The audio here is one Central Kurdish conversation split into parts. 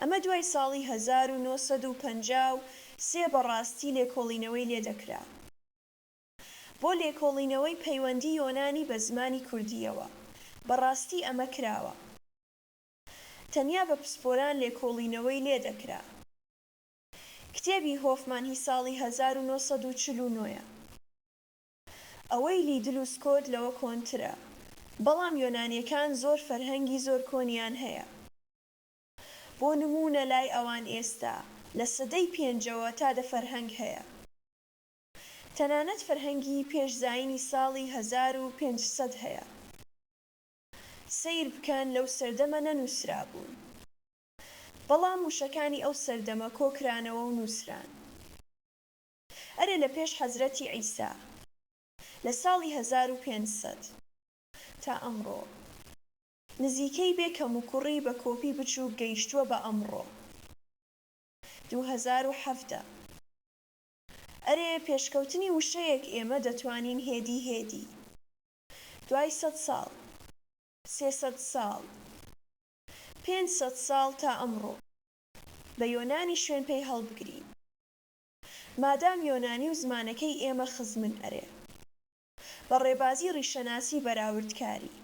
ئەمە دوای ساڵی 1953 بەڕاستی لێکۆڵینەوەی لێدەکرا بۆ لێکۆڵینەوەی پەیوەندی یۆنانی بە زمانی کوردیەوە. بەڕاستی ئەمە کراوە. تەنیا بە پسپۆران لێکۆڵینەوەی لێدەکرا. کتێبی هۆفمان هی ساڵی 1949 ئەوەی لیدل و سکۆت لەوە کۆنترە، بەڵام یۆنانیەکان زۆر فەرهەنگی زۆر کۆنیان هەیە. بۆ نمونە لای ئەوان ئێستا لە سەدەی پێنجەوە تا دە فەرهەنگ هەیە. تەنانەت فەرهەنگی پێشزاینی ساڵی 1500 هەیە. سەیر بکەن لەو سەردەمە نەنووسرا بوون، بەڵام وشەکانی ئەو سەردەمە کۆکرانەوە و نووسران. ئەرێ لە پێش حەزرەتی عیسا لە ساڵی 1500 تا ئەمڕۆ نزیکەی بێ کەم و کوڕی بە کۆپی بچووک گەیشتووە بە ئەمڕۆ 2017. ئەرێ پێشکەوتنی وشەیەک ئێمە دەتوانین هێدی دوای 100 ساڵ، 300 ساڵ، 500 ساڵ تا ئەمڕۆ بە یۆنانی شوێن پێی هەڵبگرین، مادام یۆنانی و زمانەکەی ئێمە خزمن. ئەرێ بە ڕێبازی ڕیشەناسی بەراوردکاری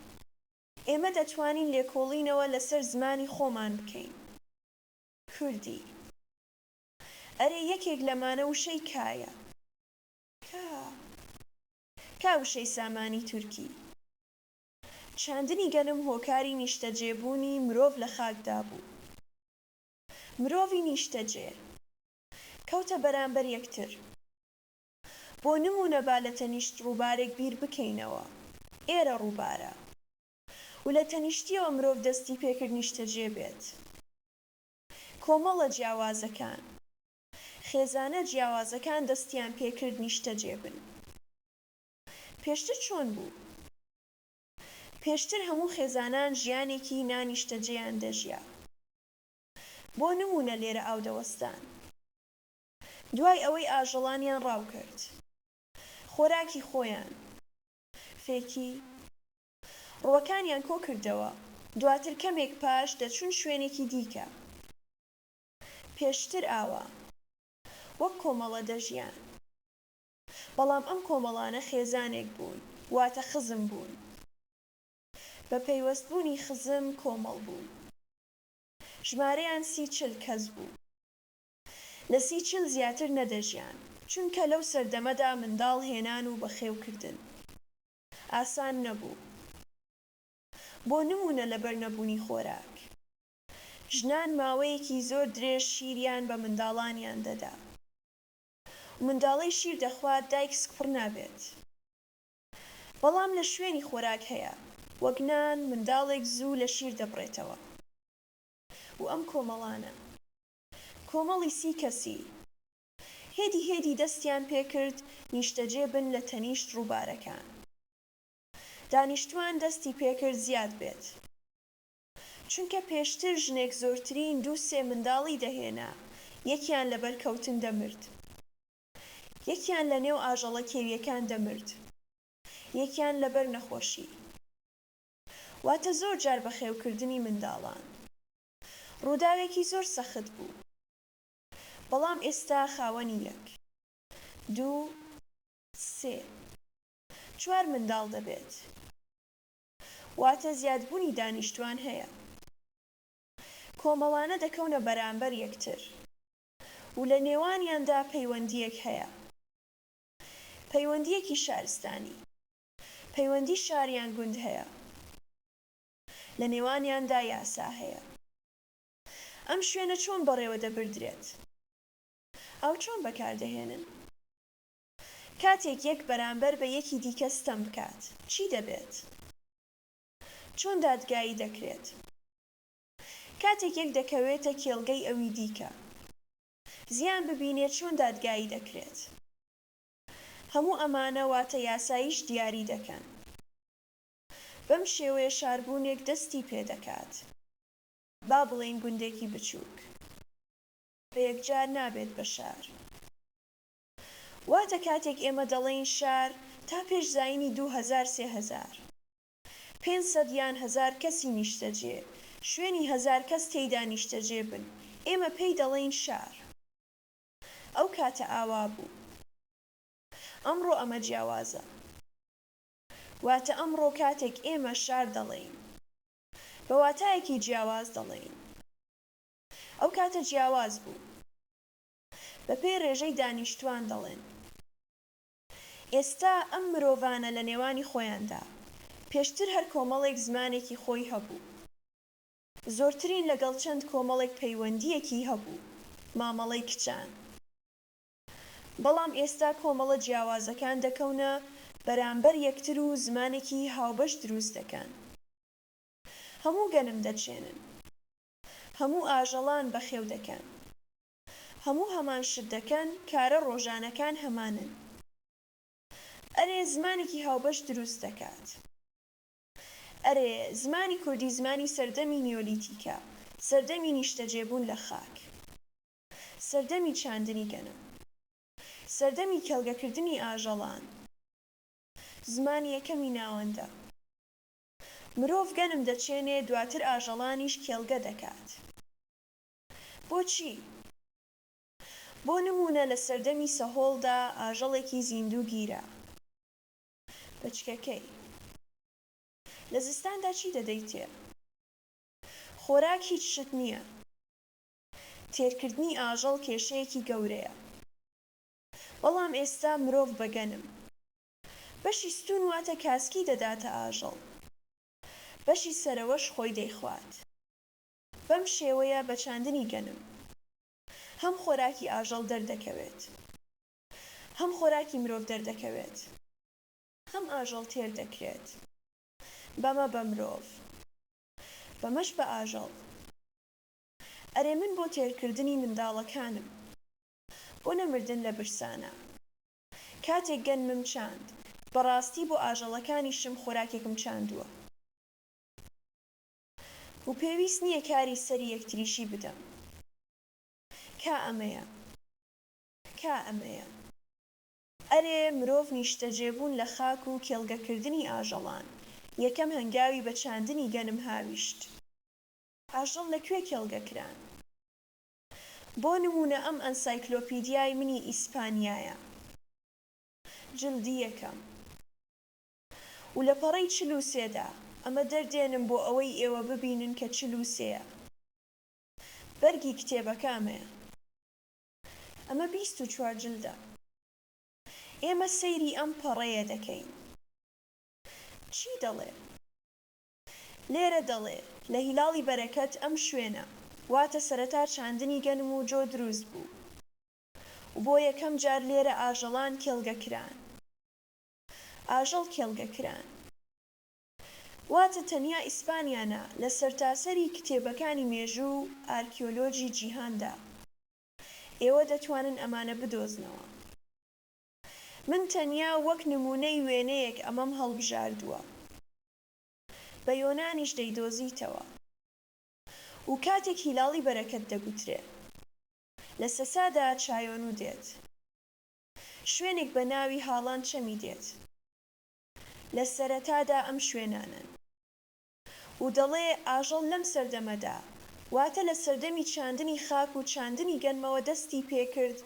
ئێمە دەتوانین لێکۆڵینەوە لەسەر زمانی خۆمان بکەین، کوردی. ئەرێ یەکێک لەمانە وشەی کایە؟ کا وشەی سامانی تورکی. چاندنی گەنم هۆکاری نیشتەجێبوونی مرۆڤ لە خاکدا بوو. مرۆڤی نیشتەجێ کەوتە بەرامبەر یەکتر. بۆ نمونە با لە تەنیشت ڕووبارێک بیر بکەینەوە، ئێرە ڕووبارە، و لە تەنیشتیەوە مرۆڤ دەستی پێکرد نیشتەجێ بێت. کۆمەڵە جیاوازەکان، خێزانە جیاوازەکان دەستیان پێکرد نیشتەجێ بن. پێشتر چۆن بوو؟ پێشتر هەموو خێزانان ژیانێکی نانیشتەجێیان دەژیا. بۆ نمونە لێرە ئاودەوەستان، دوای ئەوەی ئاژەڵانیان ڕاو کرد، خۆراکی خۆیان، فێکی، ڕووەکانیان کۆ کردەوە، دواتر کەمێک پاش دەچون شوێنێکی دیکە. پێشتر ئاوا وەک کۆمەڵە دەژیان، بەڵام ئەم کۆمەڵانە خێزانێک بوون، واتە خزم بوون. بە پەیوەستبوونی خزم کۆمەڵ بوون. ژمارەیان 30-40 کەس بوو. لە 30-40 زیاتر نەدەژیان، چونکە لەو سەردەمەدا منداڵ هێنان و بەخێوکردن ئاسان نەبوو. بۆ نمونە لەبەر نەبوونی خۆراک، ژنان ماوەیەکی زۆر درێژ شیریان بە منداڵانیان دەدا. منداڵەی شیر دەخوات دایک سکپڕ نابێت. بەڵام لە شوێنی خۆراک هەیە، وەک نان، منداڵێک زوو لە شیر دەبڕێتەوە. و ئەم کۆمەڵانە، کۆمەڵی 30 کەسی، هێدی دەستیان پێکرد نیشتەجێ بن لە تەنیشت ڕووبارەکان. دانیشتوان دەستی پێکرد زیاد بێت، چونکە پێشتر ژنێک زۆرترین 2-3 منداڵی دەهێنا، یەکیان لەبەر کەوتن دەمرد، یەکیان لە نێو ئاژەڵە کێویەکان دەمرد، یەکیان لەبەر نەخۆشی. واتە زۆر جار بەخێوکردنی منداڵان. ڕووداوێکی زۆر سەخت بوو. بەڵام ئێستا خاوەنی 1، 2، 3، 4 منداڵ دەبێت. واتە زیادبوونی دانیشتوان هەیە. کۆمەڵانە دەکەونە بەرامبەر یەکتر، و لە نێوانیاندا پەیوەندیەک هەیە. پەیوەندیەکی شارستانی، پەیوەندی شاریان گوند هەیە. لە نێوانیاندا یاسا هەیە. ئەم شوێنە چۆن بەڕێوە دەبردرێت؟ ئەو چۆن بەکاردەهێنن؟ کاتێک یەک بەرامبەر بە یەکی دیکە ستەم بکات، چی دەبێت؟ چۆن دادگایی دەکرێت؟ کاتێک یەک دەکەوێتە کێڵگەی ئەوی دیکە، زیان ببینێت، چۆن دادگایی دەکرێت؟ هەموو ئەمانە واتە یاساییش دیاری دەکەن. بەم شێوەیە شاربوونێک دەستی پێدەکات. با بڵێین گوندێکی بچووک، بە یەکجار نابێت بە شار. واتە کاتێک ئێمە دەڵێین شار، تا پێش زاینی 2000-3000، 500 یان 1000 کەسی نیشتەجێ، شوێنی 1000 کەس تێیدا نیشتەجێ بن، ئێمە پێی دەڵێین شار. ئەو کاتە ئاوا بوو. ئەمڕۆ ئەمە جیاوازە. واتە ئەمڕۆ کاتێک ئێمە شار دەڵێین بە واتایەکی جیاواز دەڵێین. ئەو کاتە جیاواز بوو. بە پێی ڕێژەی دانیشتوان دەڵێن. ئێستا ئەم مرۆڤانە لە نێوانی خۆیاندا پێشتر هەر کۆمەڵێک زمانێکی خۆی هەبوو. زۆرترین لەگەڵ چەند کۆمەڵێک پەیوەندیەکی هەبوو، مامەڵەی کچان. بەڵام ئێستا کۆمەڵە جیاوازەکان دەکەونە بەرامبەر یەکتر و زمانێکی هاوبەش دروست دەکەن. هەموو گەنم دەچێنن. هەموو ئاژەڵان بەخێو دەکەن. هەموو هەمان شت دەکەن، کارە ڕۆژانەکان هەمانن. ئەرێ زمانێکی هاوبەش دروست دەکات. ئەرێ زمانی کوردی زمانی سەردەمی نیۆلیتیکە، سەردەمی نیشتەجێبوون لە خاک، سەردەمی چاندنی گەنم، سەردەمی کێڵگەکردنی ئاژەڵان، زمانی یەکەمی ناوەندە. مرۆڤ گەنم دەچێنێ، دواتر ئاژەڵانیش کێڵگە دەکات. بۆچی؟ بۆ نمونە لە سەردەمی سەهۆڵدا ئاژەڵێکی زیندوو گیرە. بچکەکەی. لە زستاندا چی دەدەیتێ؟ خۆراک هیچ شت نییە. تێرکردنی ئاژەڵ کێشەیەکی گەورەیە. بەڵام ئێستا مرۆڤ بە گەنم. بەشی ستون واتە کاسکی دەداتە ئاژەڵ. بەشی سەرەوەش خۆی دەیخوات. بەم شێوەیە بە چاندنی گەنم هەم خۆراکی ئاژەڵ دەردەکەوێت، هەم خۆراکی مرۆڤ دەردەکەوێت، هەم ئاژەڵ تێر دەکرێت. بەمە بە مرۆڤ، بەمەش بە ئاژەڵ. ئەرێ من بۆ تێرکردنی منداڵەکانم، بۆ نەمردن لە برسانە. کاتێک گەنمم چاند، بەڕاستی بۆ ئاژەڵەکانیشم خۆراکێکم چاندووە. و پێویست نییە کاری سەری یەکتریشی بدەم. کا ئەمەیە. کا ئەمەیە. ئەرێ مرۆڤ نیشتەجێبوون لە خاک و کێڵگەکردنی ئاژەڵان یەکەم هەنگاوی بە چاندنی گەنم هاویشت. ئاژەڵ لەکوێ کێڵگەکران؟ بۆ نمونە ئەم ئەنسایکلۆپیدیای منی ئیسپانیایە، جڵدی یەکەم. و لە پەڕەی 43دا ئەمە دەردێنم بۆ ئەوەی ئێوە ببینن کە 43ە. بەرگی کتێبەکە ئەمەیە. ئەمە 24 جلدە. ئێمە سەیری ئەم پەڕەیە دەکەین. چی دەڵێ؟ لێرە دەڵێ لە هیلاڵی بەرەکەت ئەم شوێنە، واتە سەرەتا چاندنی گەنم و جۆ دروست بوو. و بۆ یەکەم جار لێرە ئاژەڵان کێڵگەکران. ئاژەڵ کێڵگەکران. واتە تەنیا ئیسپانیانە لە سەرتاسەری کتێبەکانی مێژوو و ئارکیۆلۆجی جیهاندا. ئێوە دەتوانن ئەمانە بدۆزنەوە. من تەنیا وەک نمونەی وێنەیەک ئەمەم هەڵبژاردووە. بە یۆنانیش دەیدۆزیتەوە. و کاتێک هیلاڵی بەرەکەت دەگوترێ، لە سەسادا چایۆنو دێت. شوێنێک بە ناوی هاڵان چەمی دێت. لە سەرەتادا ئەم شوێنانن. و دەڵێ ئاژەڵ لەم سەردەمەدا، واتە لە سەردەمی چاندنی خاک و چاندنی گەنمەوە دەستی پێکرد،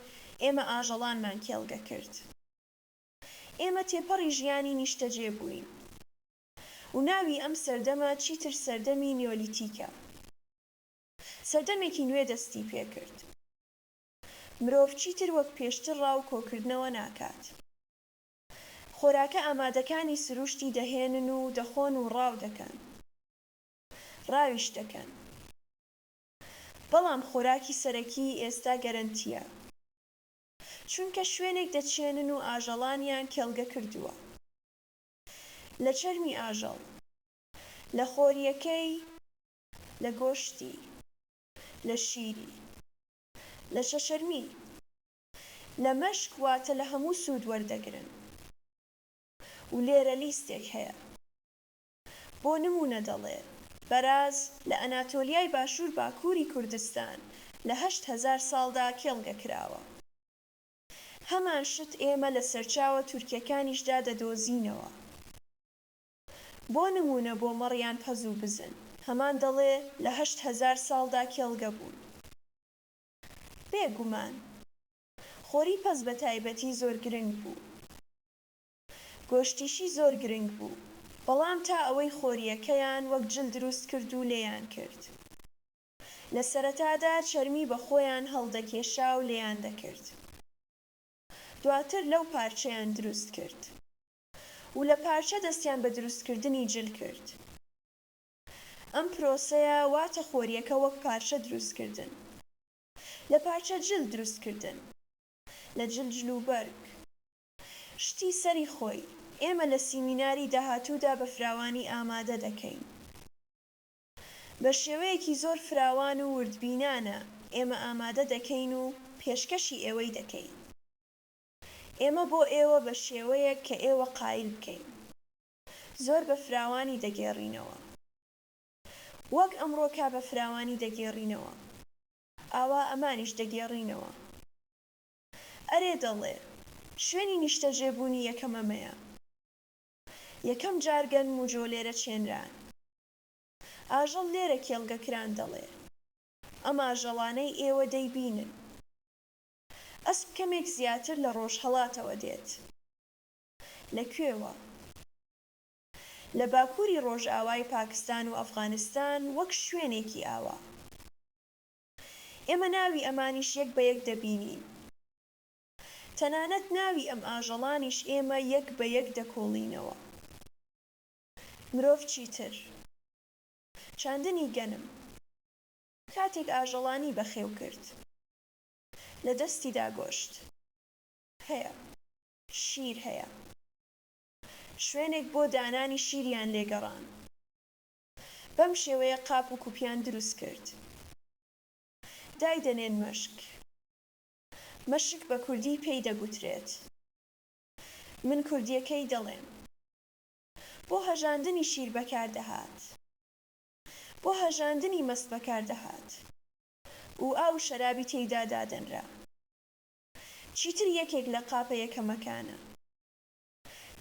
ئێمە ئاژەڵانمان کێڵگە کرد. ئێمە تێپەڕی ژیانی نیشتەجێ بووین. و ناوی ئەم سەردەمە چیتر سەردەمی نیۆلیتیکە. سەردەمێکی نوێ دەستی پێکرد. مرۆڤ چیتر وەک پێشتر ڕاو کۆکردنەوە ناکات. خۆراکە ئامادەکانی سروشتی دەهێنن و دەخۆن و ڕاو دەکەن. ڕاویش دەکەن. بەڵام خۆراکی سەرەکی ئێستا گەرەنتیە. چونکە شوێنێک دەچێنن و ئاژەڵانیان کێڵگە کردووە. لە چەرمی ئاژەڵ، لە خۆریەکەی، لە گۆشتی، لە شیری، لە شەشەرمی، لە مەشک، واتە لە هەموو سوود وەردەگرن. و لێرە لیستێک هەیە. بۆ نمونە دەڵێ بەراز لە ئەناتۆلیای باشوور باکووری کوردستان لە 8,000 ساڵدا کێڵگە کراوە. هەمان شت ئێمە لە سەرچاوە تورکیەکانیشدا دەدۆزینەوە. بۆ نمونە بۆ مەڕیان پەز و بزن، هەمان دەڵێ لە 8,000 ساڵدا کێڵگە بوون. بێگومان خۆری پەس بە تایبەتی زۆر گرنگ بوو. گۆشتیشی زۆر گرنگ بوو، بەڵام تا ئەوەی خۆریەکەیان وەک جل دروست کرد و لێیان کرد. لە سەرەتادا چەرمی بە خۆیان هەڵدەکێشا و لێیان دەکرد. دواتر لەو پارچەیان دروست کرد و لە پارچە دەستیان بە دروستکردنی جل کرد. ئەم پرۆسەیە واتە خۆریەکە وەک پارچە دروستکردن، لە پارچە جل دروستکردن، لە جل جلوبەرگ. شتی سەری خۆی ئێمە لە سیمیناری داهاتوودا بە فراوانی ئامادە دەکەین. بە شێوەیەکی زۆر فراوان و وردبینانە ئێمە ئامادە دەکەین و پێشکەشی ئێوەی دەکەین. ئێمە بۆ ئێوە بە شێوەیەک کە ئێوە قایل بکەین. زۆر بە فراوانی دەگێڕینەوە. وەک ئەمڕۆکا بە فراوانی دەگێڕینەوە، ئاوا ئەمانیش دەگێڕینەوە. ئەرێ دەڵێ شوێنی نیشتەجێبوونی یەکەم ئەمەیە. یەکەم جار گەنم و جۆ لێرە چێنران. ئاژەڵ لێرە کێڵگەکران دەڵێ. ئەم ئاژەڵانەی ئێوە دەیبینن. ئەسپ کەمێک زیاتر لە ڕۆژهەڵاتەوە دێت. لەکوێوە؟ لە باکووری ڕۆژئاوای پاکستان و ئەفغانستان وەک شوێنێکی ئاوا. ئێمە ناوی ئەمانیش یەک بە یەک دەبینین. تەنانەت ناوی ئەم ئاژەڵانیش ئێمە یەک بە یەک دەکۆڵینەوە. مرۆڤ چیتر؟ چاندنی گەنم. کاتێک ئاژەڵانی بەخێو کرد. لە دەستیدا گۆشت هەیە، شیر هەیە. شوێنێک بۆ دانانی شیریان لێگەڕان. بەم شێوەیە قاپ و کوپیان دروست کرد. دایدەنێن مەشک. مەشک بە کوردی پێی دەگوترێت. من کوردیەکەی دەڵێم. بۆ هەژاندنی شیر بەکاردەهات. بۆ هەژاندنی مەست بەکاردەهات و ئاو شەرابی تێیدا دادەنرا. چیتر یەکێک لە قاپە یەکەمەکانە.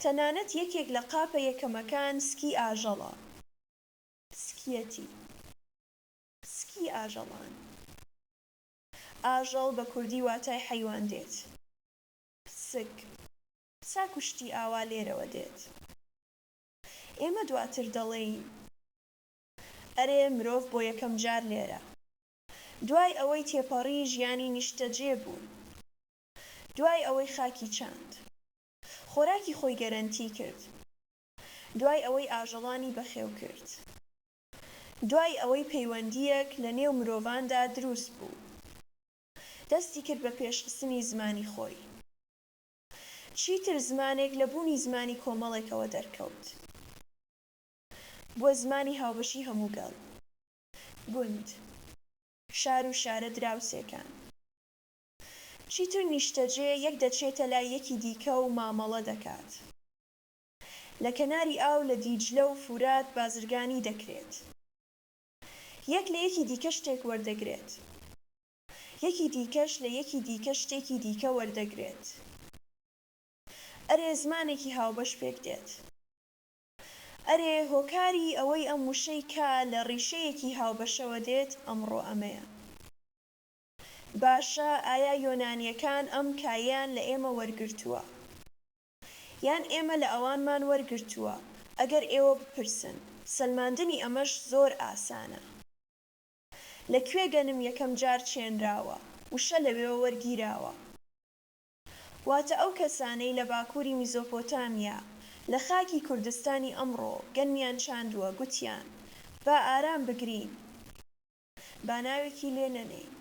تەنانەت یەکێک لە قاپە یەکەمەکان سکی ئاژەڵە. سکیەتی. سکی ئاژەڵان. ئاژەڵ بە کوردی واتای حەیوان دێت. سک. ساک و شتی ئاوا لێرەوە دێت. ئێمە دواتر دەڵێین ئەرێ مرۆڤ بۆ یەکەم جار لێرە. دوای ئەوەی تێپەڕی ژیانی نیشتەجێ بوون. دوای ئەوەی خاکی چاند. خۆراکی خۆی گەرەنتی کرد. دوای ئەوەی ئاژەڵانی بەخێو کرد. دوای ئەوەی پەیوەندیەک لە نێو مرۆڤاندا دروست بوو. دەستی کرد بە پێشخستنی زمانی خۆی. چیتر زمانێک لە بوونی زمانی کۆمەڵێکەوە دەرکەوت. بۆ زمانی هاوبەشی هەمووگەڵ. گوند. شار و شارە دراوسێکان. چیتر نیشتەجێ یەک دەچێتە لای یەکی دیکە و مامەڵە دەکات. لە کەناری ئاو لە دیجلە و فورات بازرگانی دەکرێت. یەک لە یەکی دیکە شتێک وەردەگرێت. یەکی دیکەش لە یەکی دیکە شتێکی دیکە وەردەگرێت. ئەرێ زمانێکی هاوبەش پێک دێت. ئەرێ هۆکاری ئەوەی ئەم وشەی کا لە ڕیشەیەکی هاوبەشەوە دێت ئەمڕۆ ئەمەیە. باشە ئایا یۆنانیەکان ئەم کاییان لە ئێمە وەرگرتووە؟ یان ئێمە لە ئەوانمان وەرگرتووە؟ ئەگەر ئێوە بپرسن، سەلماندنی ئەمەش زۆر ئاسانە. لەکوێ گەنم یەکەم جار چێنراوە؟ وشە لەوێوە وەرگیراوە. واتە ئەو کەسانەی لە باکووری میزۆپۆتامیا لە خاکی کوردستانی ئەمڕۆ گەنمیان چاندووە گوتیان با ئارام بگرین، با ناوێکی لێ نەنێین.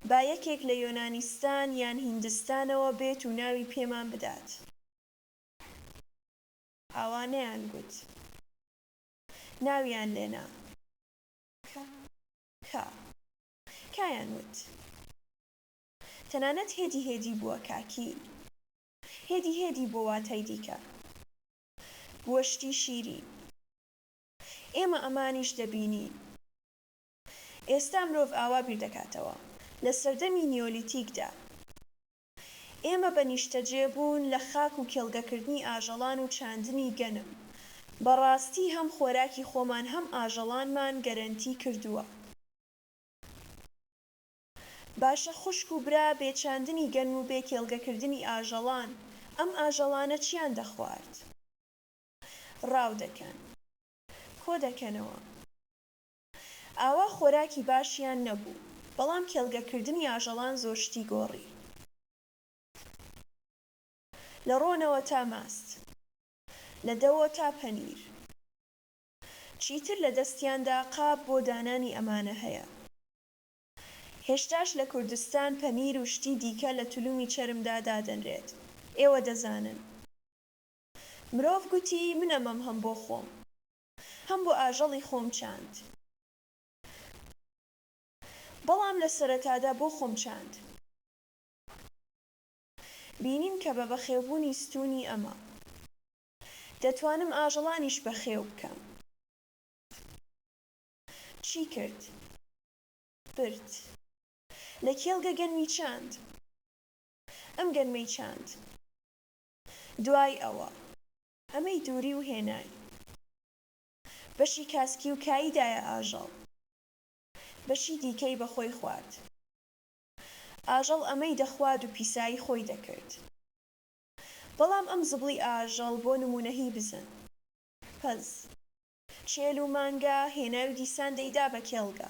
با یەکێک لە یۆنانیستان یان هیندستانەوە بێت و ناوی پێمان بدات. ئەوانەیان گوت. ناویان لێنا. کایان وت. تەنانەت هێدی بووە کاکی. هێدی بۆ واتای دیکە. گۆشتی شیرین. ئێمە ئەمانیش دەبینین. ئێستا مرۆڤ ئاوا بیر دەکاتەوە. لە سەردەمی نیۆلیتیکدا ئێمە بە نیشتەجێبوون لە خاک و کێڵگەکردنی ئاژەڵان و چاندنی گەنم بەڕاستی هەم خۆراکی خۆمان هەم ئاژەڵانمان گەرەنتی کردووە. باشە خوشک و برا بێچاندنی گەن و بێ کێڵگەکردنی ئاژەڵان ئەم ئاژەڵانە چیان دەخوارد؟ ڕاو دەکەن، کۆ دەکەنەوە. ئاوا خۆراکی باشیان نەبوو، بەڵام کێڵگەکردنی ئاژەڵان زۆر شتی گۆڕی. لە ڕۆنەوە تا ماست، لە دەوە تا پەنیر، چیتر لە دەستیاندا قاب بۆ دانانی ئەمانە هەیە. هێشتاش لە کوردستان پەنیر و شتی دیکە لە تولومی چەرمدا دادەنرێت. ئێوە دەزانن. مرۆڤ گوتی من ئەمەم هەم بۆ خۆم، هەم بۆ ئاژەڵی خۆم چاند. بەڵام لە سەرەتادا بۆ خۆم چاند. بینین کە بە بەخێوبوونی ستوونی ئەمە دەتوانم ئاژەڵانیش بەخێو بکەم. چی کرد؟ برد. لە کێڵگە گەنمی چاند. ئەم گەنمەی چاند. دوای ئەوە ئەمەی دووری و هێنای. بەشی کاسکی و کاییدایە ئاژەڵ، بەشی دیکەی بەخۆی خوارد. ئاژەڵ ئەمەی دەخوارد و پیسایی خۆی دەکرد. بەڵام ئەم زبڵی ئاژەڵ بۆ نمونە هی بزن. پەز، چێل و مانگا هێنای و دیسان دەیدا بە کێڵگە.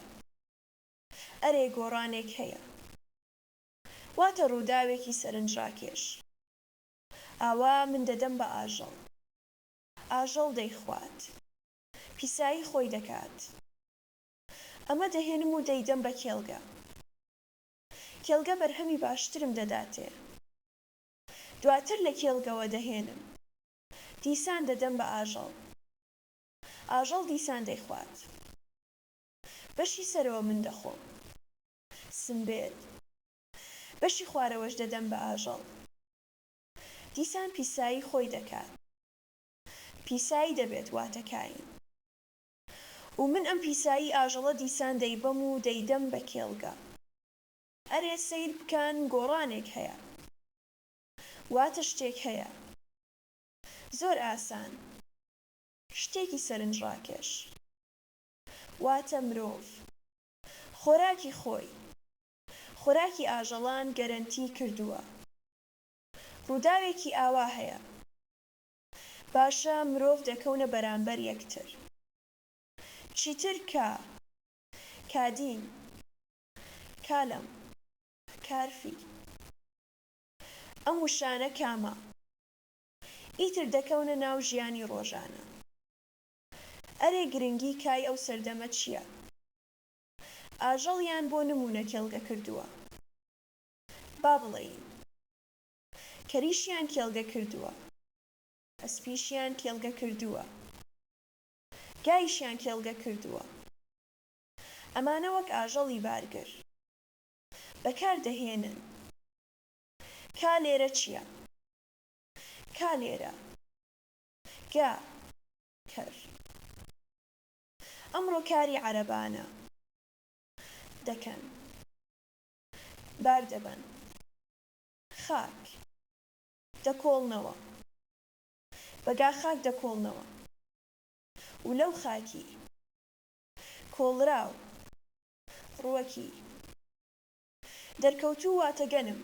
ئەرێ گۆڕانێک هەیە. واتە ڕووداوێکی سەرنجڕاکێش. ئاوا من دەدەم بە ئاژەڵ. ئاژەڵ دەیخوات. پیسایی خۆی دەکات. ئەمە دەهێنم و دەیدەم بە کێڵگە. کێڵگە بەرهەمی باشترم دەداتێ. دواتر لە کێڵگەوە دەهێنم. دیسان دەدەم بە ئاژەڵ. ئاژەڵ دیسان دەیخوات. بەشی سەرەوە من دەخۆم. سمبێل. بەشی خوارەوەش دەدەم بە ئاژەڵ. دیسان پیسایی خۆی دەکات. پیسایی دەبێت واتە کاین. و من ئەم پیسایی ئاژەڵە دیسان دەیبەم و دەیدەم بە کێڵگە. ئەرێ سەیر بکەن گۆڕانێک هەیە. واتە شتێک هەیە. زۆر ئاسان. شتێکی سەرنجڕاکێش. واتە مرۆڤ. خۆراکی خۆی، خۆراکی ئاژەڵان گەرەنتی کردووە. ڕووداوێکی ئاوا هەیە. باشە مرۆڤ دەکەونە بەرامبەر یەکتر. چیتر کادین، کالەم، کارفی. ئەم وشانە کامە. ئیتر دەکەونە ناو ژیانی ڕۆژانە. ئەرێ گرنگی کای ئەو سەردەمە چییە؟ ئاژەڵیان بۆ نمونە کێڵگە کردووە. با بڵێین. کەریشیان کێڵگە کردووە. ئەسپیشیان کێڵگە کردووە. گایشیان کێڵگە کردووە. ئەمانە وەک ئاژەڵی بارگر. بەکار دەهێنن. کا لێرە چییە؟ کا لێرە. گا، کەر. ئەمڕۆ کاری عەرەبانە. دەکەن. بار دەبەن. خاک. دەکۆڵنەوە. بەگا خاک دەکۆڵنەوە. و لەو خاکی کۆڵراو ڕووەکی دەرکەوتوو واتە گەنم.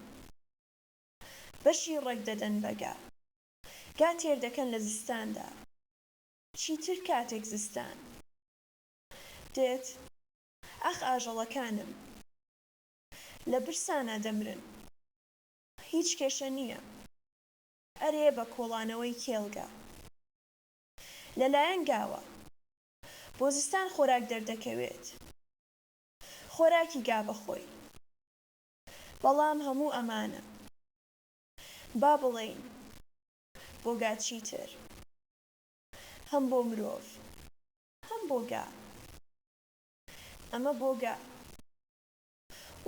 بەشی ڕێک دەدەن بەگا. گا تێر دەکەن لە زستاندا. چیتر کاتێک زستان دێت. ئاخ ئاژەڵەکانم لە برسانە دەمرن. هیچ کێشە نییە. ئەرێ بە کۆڵانەوەی کێڵگە. لەلایەن گاوە. بۆ زستان خۆراک دەردەکەوێت. خۆراکی گا بەخۆی. بەڵام هەموو ئەمانە. با بڵێین بۆ گا چیتر؟ هەم بۆ مرۆڤ، هەم بۆ گا. ئەمە بۆ گا.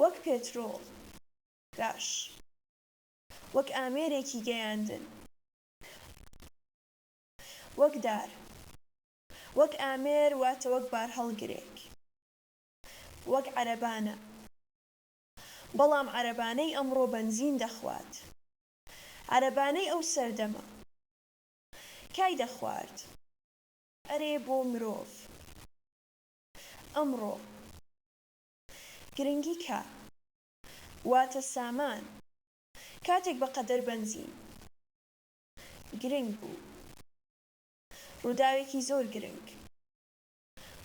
وەک پێترۆڵ، گاش. وەک ئامێرێکی گەیاندن. وەک دار. وەک ئامێر واتە وەک بارهەڵگرێک. وەک عەرەبانە. بەڵام عەرەبانەی ئەمڕۆ بەنزین دەخوات. عەرەبانەی ئەو سەردەمە کای دەخوارد؟ ئەرێ بۆ مرۆڤ. ئەمڕۆ گرنگی کا؟ واتە سامان کاتێک بە قەدەر بەنزین گرنگ بوو ڕووداوێکی زۆر گرنگ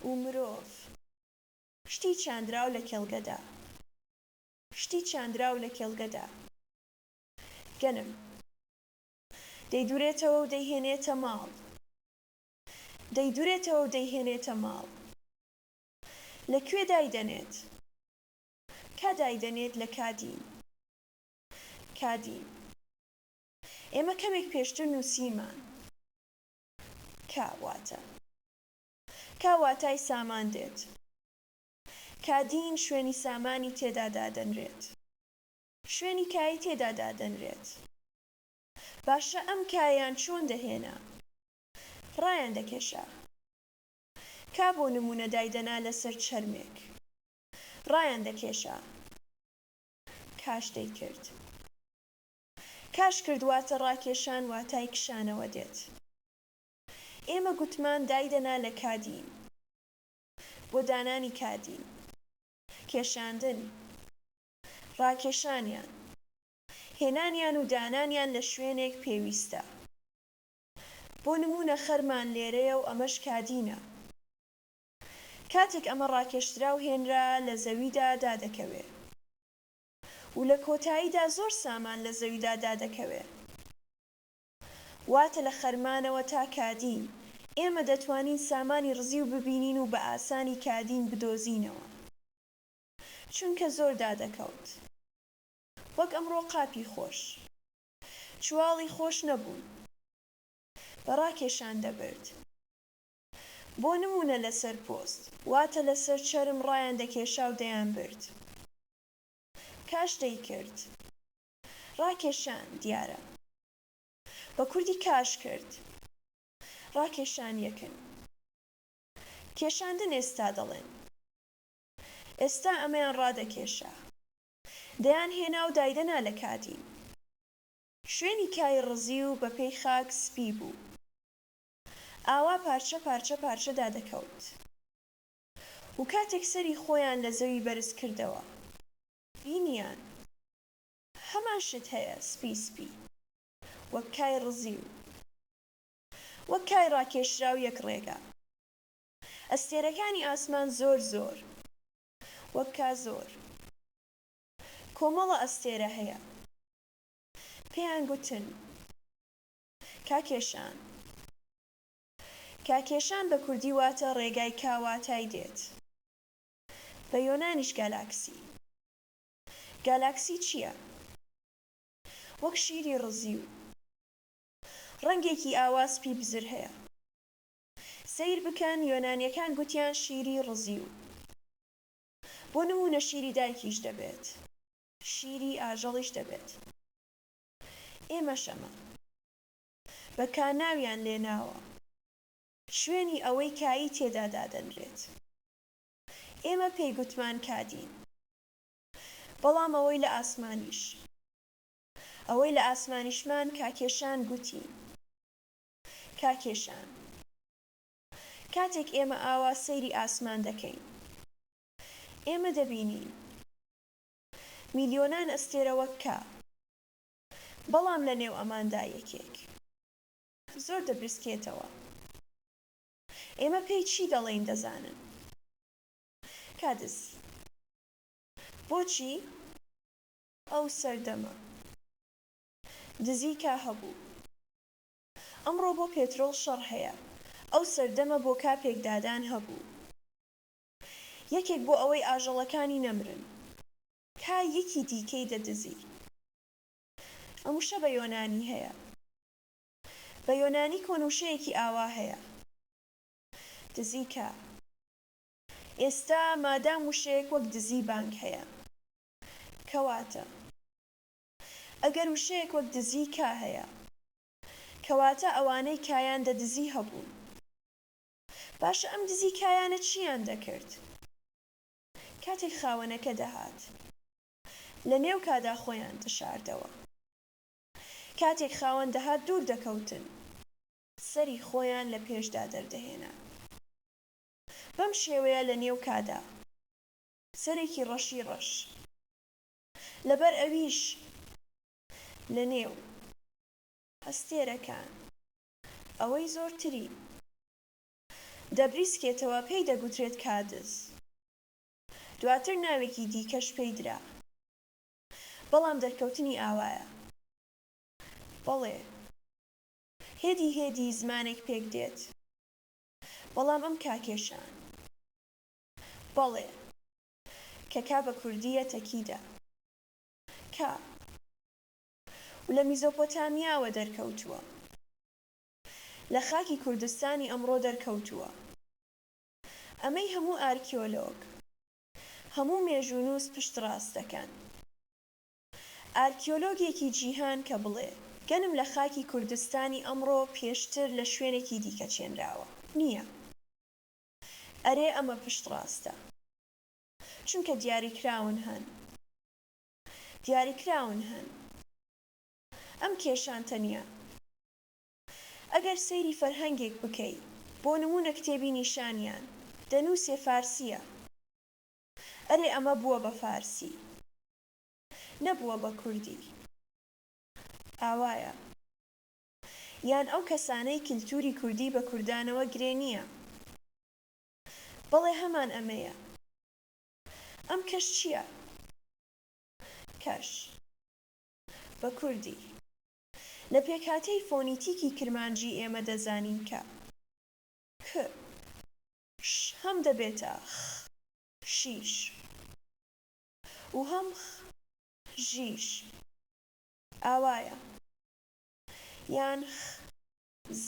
و مرۆڤ شتی چاندراو لە کێڵگەدا شتی چاندراو لە کێڵگەدا گەنم دەیدورێتەوە و دەیهێنێتە ماڵ دەیدورێتەوە و دەیهێنێتە ماڵ لەکوێ دایدەنێت کا دایدەنێت لە کادین کادین ئێمە کەمێک پێشتر نووسیمان کاواتای سامان دێت کادین شوێنی سامانی تێدا دادەنرێت شوێنی کایی تێدا دادەنرێت باشە ئەم کایان چۆن دەهێنا ڕایان دەکێشا کا بۆ نمونە دایدەنا لەسەر چەرمێک ڕایان دەکێشا کاش دەیکرد کاش کردواتە ڕاکێشان واتای کشانەوە دێت ئێمە گوتمان دایدەنا لە کادین بۆ دانانی کادین کێشاندن ڕاکێشانیان هێنانیان و دانانیان لە شوێنێک پێویستە بۆ نمونە خەرمان لێرەیە و ئەمەش کادینە کاتێک ئەمە ڕاکێشرا و هێنرا لە زەویدا دادەکەوێ و لە کۆتاییدا زۆر سامان لە زەویدا دادەکەوێ واتە لە خەرمانەوە تا کادین ئێمە دەتوانین سامانی ڕزی و ببینین و بە ئاسانی کادین بدۆزینەوە چونکە زۆر دادەکەوت وەک ئەمڕۆ قاپی خۆش چواڵی خۆش نەبوون بەڕاکێشان دەبرد بۆ نمونە لەسەر پۆست واتە لەسەر چەرم ڕایان دەکێشا و دەیان برد کاش دەیکرد ڕاکێشان دیارە بە کوردی کاش کرد ڕاکێشان یەکن کێشاندن ئێستا دەڵێن ئێستا ئەمەیان ڕادەکێشا دەیان هێنا و دایدەنا لە کادین شوێنی کای ڕزی و بەپێی خاک سپی بوو ئاوا پارچە پارچە پارچە دادەکەوت و کاتێک سەری خۆیان لە زەوی بەرز کردەوە بینیان هەمان شت هەیە سپی وەک کای ڕزی و وەک کای ڕاکێشرا و یەک ڕێگە ئەستێرەکانی ئاسمان زۆر وەک کا زۆر کۆمەڵە ئەستێرە هەیە پێیان گوتن کاکێشان بە کوردی واتە ڕێگای کاواتای دێت بە یۆنانیش گالاکسی چییە؟ وەک شیری ڕزی و ڕەنگێکی ئاواسپی بزر هەیە سەیر بکەن یۆنانیەکان گوتیان شیری ڕزی و بۆ نمونە شیری دایکیش دەبێت شیری ئاژەڵیش دەبێت ئێمەشەمە بە کاناویان لێناوە شوێنی ئەوەی کایی تێدا دادەنرێت ئێمە پێی گوتمان کادین بەڵام ئەوەی لە ئاسمانیشمان کاکێشان گوتی کاکێشان کاتێک ئێمە ئاوا سەیری ئاسمان دەکەین ئێمە دەبینین میلیۆنان ئەستێرە وەک کا بەڵام لە نێو ئەماندا یەکێک زۆر دەبریسکێتەوە ئێمە پێی چی دەڵێین دەزانن کادس بۆچی ئەو سەردەمە دزی کا هەبوو ئەمڕۆ بۆ پێترۆڵ شەڕ هەیە ئەو سەردەمە بۆ کاپێک دادان هەبوو یەکێک بۆ ئەوەی ئاژەڵەکانی نەمرن کا یەکی دیکەی دەدزی ئەموشە بە یۆنانی هەیە بە یۆنانی کۆنووشەیەکی ئاوا هەیە دزی کا ئێستا مادام وشەیەک وەک دزی بانگ هەیە کەواتە ئەگەر وشەیەک وەک دزی کا هەیە کەواتە ئەوانەی کایان دەدزی هەبوون باشە ئەم دزی کایانە چیان دەکرد کاتێک خاوەنەکە دەهات لە نێو کادا خۆیان دەشاردەوە کاتێک خاوەن دەهات دوور دەکەوتن سەری خۆیان لە پێشدا دەردەهێنا بەم شێوەیە لە نێو کادا سەرێکی ڕەشی ڕەش لەبەر ئەویش لە نێو هەستێرەکان ئەوەی زۆرتری دەبریسکێتەوە پێی دەگوترێت کادز. دواتر ناوێکی دیکەش پێی درا، بەڵام دەرکەوتنی ئاوایە. بەڵێ هێدی زمانێک پێک دێت، بەڵام ئەم کاکێشان بەڵێ کە کا بە کوردیە تەکیدا کا و لە میزۆپۆتامیاوە دەرکەوتووە، لە خاکی کوردستانی ئەمڕۆ دەرکەوتووە. ئەمەی هەموو ئارکیۆلۆگ، هەموو مێژوونووس پشت ڕاست دەکەن. ئارکیۆلۆگێکی جیهان کە بڵێ گەنم لە خاکی کوردستانی ئەمڕۆ پێشتر لە شوێنێکی دیکە چێنراوە نییە. ئەرێ ئەمە پشت ڕاستە، چونکە دیاریکراون هەن. ئەم کێشان تەنیا ئەگەر سەیری فەرهەنگێک بکەی، بۆ نمونە کتێبی نیشانیان دەنووسێ فارسیە، ئەرێ ئەمە بووە بە فارسی، نەبووە بە کوردی. ئاوایە یان ئەو کەسانەی کلتوری کوردی بە کوردانەوە گرێ نییە. بەڵێ هەمان ئەمەیە. ئەم کەش چییە؟ کەش بە کوردی لە پێکهاتەی فۆنیتیکی کرمانجی ئێمە دەزانین کە ک ش هەم دەبێتە خ شیش و هەم خ ژیش. ئاوایە یان خ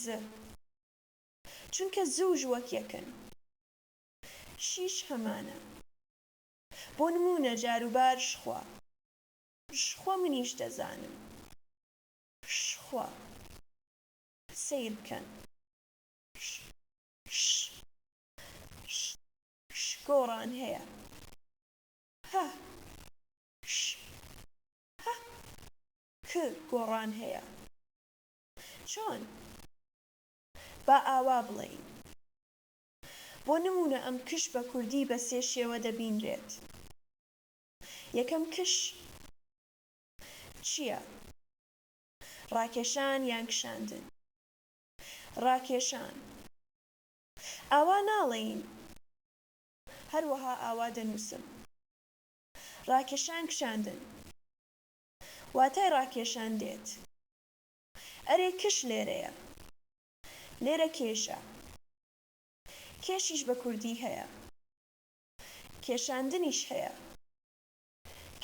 ز، چونکە ز و ژ وەک یەکن. شیش هەمانە. بۆ نمونە جاروبار شخوا منیش دەزانم. شخوا سیر بکەن. ش گۆڕان هەیە. ها ک گۆڕان هەیە. چۆن؟ با ئاوا بڵێین. بۆ نمونە ئەم کش بە کوردی بە سێ شێوە دەبینرێت. یەکەم کش چییە؟ ڕاکێشان یان کشاندن؟ ڕاکێشان. ئاوا ناڵێین، هەروەها ئاوا دەنووسم. ڕاکێشان کشاندن واتای ڕاکێشان دێت. ئەرێ کش لێرەیە، لێرە کێشە. کێشیش بە کوردی هەیە، کێشاندنیش هەیە،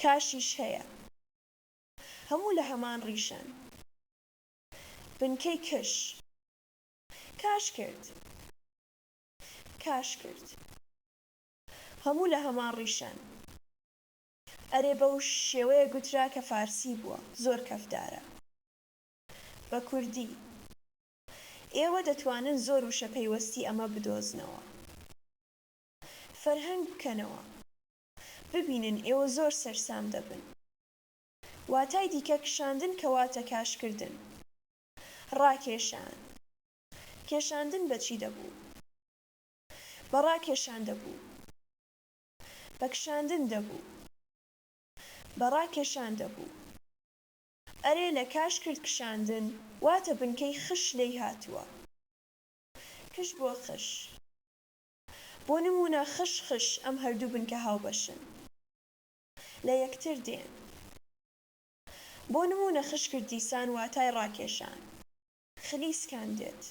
کاشیش هەیە. هەموو لە هەمان ڕیشەن. بنکەی کش کاش کرد. هەموو لە هەمان ڕیشەن. ئەرێ بەو شێوەیە گوترا کە فارسی بووە، زۆر کەفدارە. بە کوردی ئێوە دەتوانن زۆر وشە پەیوەستی ئەمە بدۆزنەوە، فەرهەنگ بکەنەوە، ببینن ئێوە زۆر سەرسام دەبن. واتای دیکە کشاندن کەواتە کاشکردن. ڕاکێشان. کێشاندن بەچی دەبوو؟ بە ڕاکێشان دەبوو، بە کشاندن دەبوو، بە ڕاکێشان دەبوو. ئەرێ لە کاشکرد کشاندن واتە بنکەی خش لێی هاتووە. کش بۆ خش. بۆ نمونە خش ئەم هەردوو بنکە هاوبەشن، لە یەکتر دێن. بۆ نمونە خشکرد دیسان واتای ڕاکێشان، خلیسکان دێت.